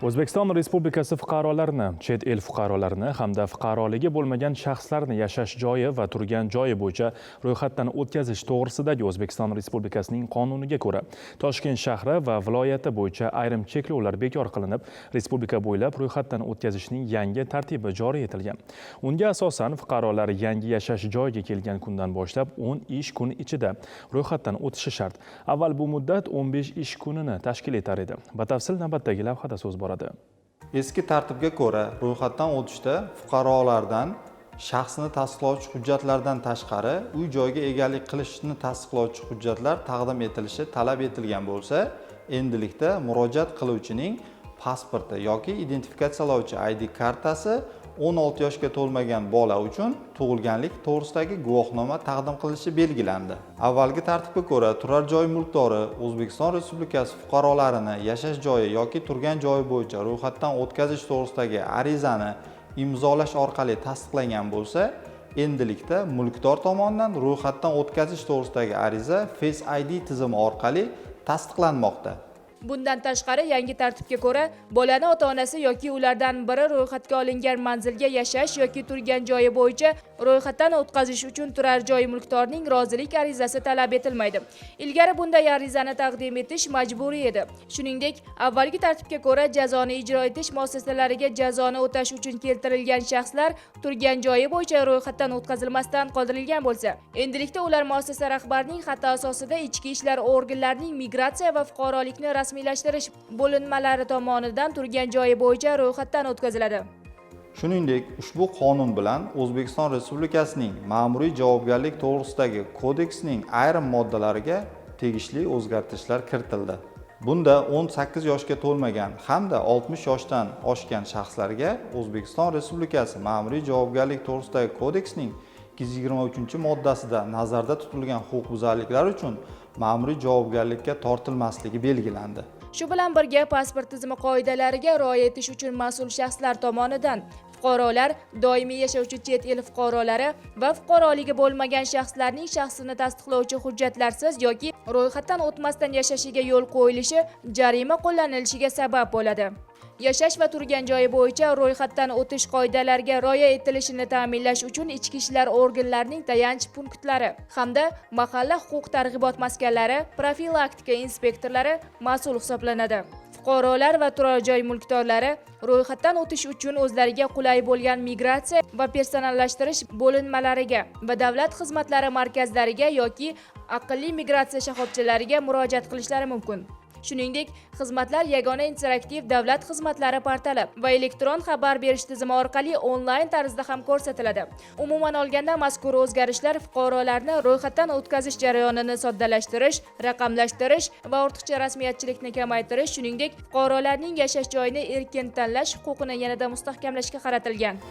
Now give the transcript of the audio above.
O'zbekiston Respublikasi fuqarolarini, chet el fuqarolarini hamda fuqaroligi bo'lmagan shaxslarni yashash joyi va turgan joyi bo'yicha ro'yxatdan o'tkazish to'g'risidagi O'zbekiston Respublikasining qonuniga ko'ra Toshkent shahri va viloyati bo'yicha ayrim cheklovlar bekor qilinib, respublika bo'ylab ro'yxatdan o'tkazishning yangi tartibi joriy etilgan. Unga asosan fuqarolar yangi yashash joyiga kelgan kundan boshlab 10 ish kun ichida ro'yxatdan o'tishi shart. Avval bu muddat 15 ish kunini tashkil etar edi. Batafsil navbatdagi lavhada so'z boradi. Eski tartibga ko'ra ro'yxatdan o'tishda fuqarolardan shaxsni tasdiqlovchi hujjatlardan tashqari uy joyga egalik qilishni tasdiqlovchi hujjatlar taqdim etilishi talab etilgan bo'lsa, endilikda murojaat qiluvchining pasporti yoki identifikatsiyalovchi ID kartasi 16 yoshga to'lmagan bola uchun tug'ilganlik to'g'risidagi guvohnoma taqdim qilinishi belgilandi. Avvalgi tartibga ko'ra turar joy mulkdori O'zbekiston Respublikasi fuqarolarini yashash joyi yoki turgan joyi bo'yicha ro'yxatdan o'tkazish to'g'risidagi arizani imzolash orqali tasdiqlangan bo'lsa, endilikda mulkdor tomonidan ro'yxatdan o'tkazish to'g'risidagi ariza Face ID tizimi orqali tasdiqlanmoqda. Bundan tashqari yangi tartibga ko'ra bolani ota-onasi yoki ulardan biri ro'yxatga olingan manzilga yashash yoki turgan joyi bo'yicha ro'yxatdan o'tkazish uchun turar joy mulkdorining rozilik arizasi talab etilmaydi. Ilgari bunday arizani taqdim etish majburiy edi. Shuningdek, avvalgi tartibga ko'ra jazoni ijro etish muassasalariga jazoni o'tash uchun keltirilgan shaxslar turgan joyi bo'yicha ro'yxatdan o'tkazilmasdan qoldirilgan bo'lsa, endilikda ular muassasa rahbarining xato asosida ichki ishlar organlarining migratsiya va fuqarolikni rasmiylashtirish bo'linmalari tomonidan turgan joyi bo'yicha ro'yxatdan o'tkaziladi. Shuningdek, ushbu qonun bilan O'zbekiston Respublikasining ma'muriy javobgarlik to'g'risidagi kodeksining ayrim moddalariga tegishli o'zgartirishlar kiritildi. Bunda 18 yoshga to'lmagan hamda 60 yoshdan oshgan shaxslarga O'zbekiston Respublikasi ma'muriy javobgarlik to'g'risidagi kodeksining 223-moddasida nazarda tutilgan huquqbuzarliklar uchun ma'muriy javobgarlikka tortilmasligi belgilandi. Shu bilan birga pasport tizimi qoidalariga rioya etish uchun mas'ul shaxslar tomonidan fuqarolar, doimiy yashovchi chet el fuqarolari va fuqaroligi bo'lmagan shaxslarning shaxsini tasdiqlovchi hujjatlarsiz yoki ro'yxatdan o'tmasdan yashashiga yo'l qo'yilishi jarima qo'llanilishiga sabab bo'ladi. Yashash va turgan joyi bo'yicha ro'yxatdan o'tish qoidalariga rioya etilishini ta'minlash uchun ichki ishlar organlarining tayanch punktlari hamda mahalla huquq targ'ibot maskanlari, profilaktika inspektorlari mas'ul hisoblanadi. Fuqarolar va turar joy mulkdorlari ro'yxatdan o'tish uchun o'zlariga qulay bo'lgan migratsiya va personallashtirish bo'linmalariga va davlat xizmatlari markazlariga yoki aqlli migratsiya shoxobchalariga murojaat qilishlari mumkin. Shuningdek, xizmatlar yagona interaktiv davlat xizmatlari portali va elektron xabar berish tizimi orqali onlayn tarzda ham ko'rsatiladi. Umuman olganda mazkur o'zgarishlar fuqarolarni ro'yxatdan o'tkazish jarayonini soddalashtirish, raqamlashtirish va ortiqcha rasmiyatchilikni kamaytirish, shuningdek, fuqarolarning yashash joyini erkin tanlash huquqini yanada mustahkamlashga qaratilgan.